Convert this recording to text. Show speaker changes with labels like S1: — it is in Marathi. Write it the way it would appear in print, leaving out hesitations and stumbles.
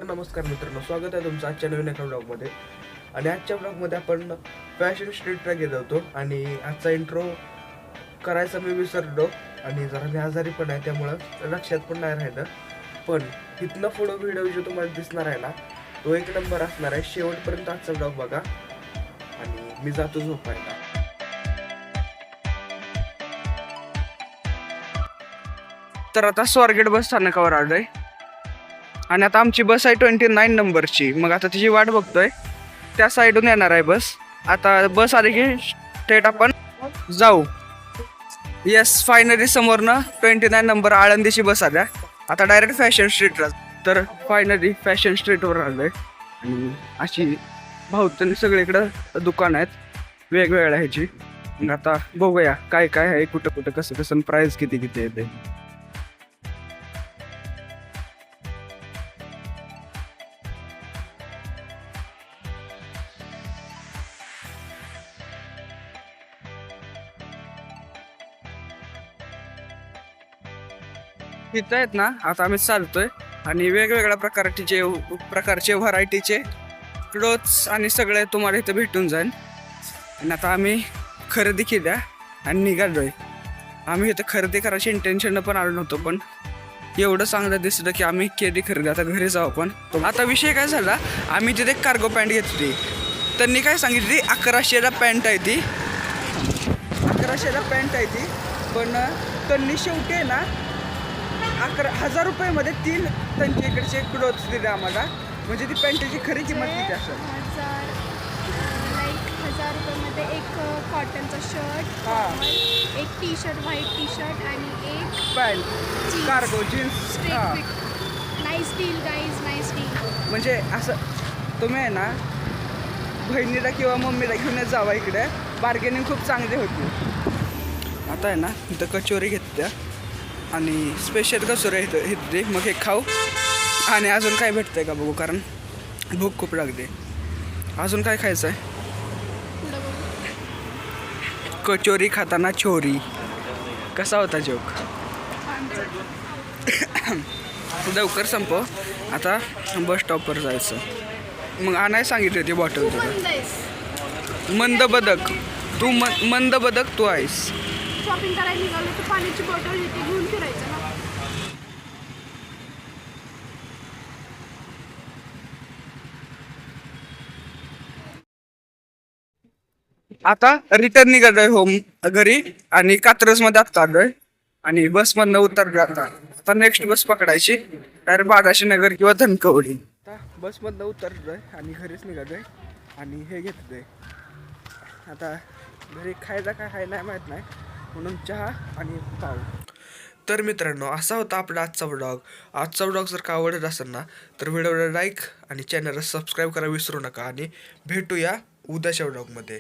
S1: नमस्कार मित्रांनो, स्वागत आहे तुमचं आजच्या नवीन एका ब्लॉगमध्ये. आणि आजच्या ब्लॉगमध्ये आपण फॅशन स्ट्रीटला गेलो होतो आणि आजचा इंट्रो करायचा मी विसरलो आणि जरा मी आजारी पण आहे, त्यामुळं लक्षात पण नाही राहिलं. पण इथनं पुढं व्हिडिओ जो तुम्हाला दिसणार आहे ना, तो एक नंबर असणार आहे. शेवटपर्यंत आजचा ब्लॉग बघा आणि मी जातो झोपायला. तर आता स्वारगेट बस स्थानकावर आलोय आणि आता आमची बस आहे 29 नंबरची. मग आता तिची वाट बघतोय, त्या साईडून येणार आहे बस. आता बस आली की थेट आपण जाऊ. येस, फायनली समोरनं 29 नंबर आळंदीची बस आल्या. आता डायरेक्ट फॅशन स्ट्रीटला. तर फायनली फॅशन स्ट्रीटवर आलोय आणि अशी भावतनी सगळीकडं दुकान आहेत वेगवेगळ्या ह्याची. मग आता बघूया काय काय आहे, कुठं कुठं कसं कसं, प्राइस किती किती येते. इथं आहेत ना, आता आम्ही चालतोय आणि वेगवेगळ्या प्रकारचे व्हरायटीचे क्लोथ्स आणि सगळे तुम्हाला इथं भेटून जाईल. आणि आता आम्ही खरेदी केल्या आणि निघालोय. आम्ही इथं खरेदी करायची इंटेन्शन पण आलो नव्हतो, पण एवढं चांगलं दिसलं की आम्ही केली खरेदी. आता घरी जाऊ आपण. आता विषय काय झाला, आम्ही तिथे कार्गो पॅन्ट घेतली. त्यांनी काय सांगितली, 1100ला पॅन्ट आहे ती, 1100ला पॅन्ट आहे ती. पण त्यांनी शेवटी आहे ना 1000 रुपयामध्ये 3 त्यांच्या इकडचे क्लोथ्स दिले आम्हाला. म्हणजे ती पॅन्टची खरी किंमत किती असेल?
S2: 1000 रुपयामध्ये एक कॉटनचा शर्ट, एक T shirt, white T shirt आणि एक
S1: पॅन्ट कार्गो जीन्स. हां,
S2: nice deal guys, nice deal.
S1: म्हणजे असं तुम्ही आहे ना बहिणीला किंवा मम्मीला घेऊनच जावा इकडे. बार्गेनिंग खूप चांगली होती. आता आहे ना इथं कचोरी घेतल्या आणि स्पेशल कचोरी घेतली. मग हे खाऊ आणि अजून काय भेटतंय का बघू, कारण भूक खूप लागते. अजून काय खायचं आहे? कचोरी खाताना छोरी. कसा होता जोक? लवकर संपव. आता बस स्टॉपवर जायचं. मग आणाय सांगितली होती बॉटल तुला. मंद बदक तू, मंद बदक तू आहेस.
S2: शॉपिंग करायला निघालो तर पाण्याची बॉटल इथे घेऊन फिरायचं ना.
S1: आता रिटर्न निघालोय घरी आणि कात्रजमध्ये आत्ता आलोय आणि बसमधनं उतरलो. आता नेक्स्ट बस पकडायची डायरेक्ट बाराशे नगर किंवा धनकवडी. आता बसमधनं उतरलोय आणि घरीच निघालोय आणि हे घेतलंय. आता घरी खायला काय आहे नाही माहीत नाही, म्हणून चहा आणि पाव. तर मित्रांनो, असा होता आपला आजचा व्लॉग. आजचा व्लॉग जर का आवडत असेल ना, तर व्हिडिओला लाईक आणि चॅनलला सबस्क्राईब करायला विसरू नका. आणि भेटूया उद्याच्या व्लॉगमध्ये.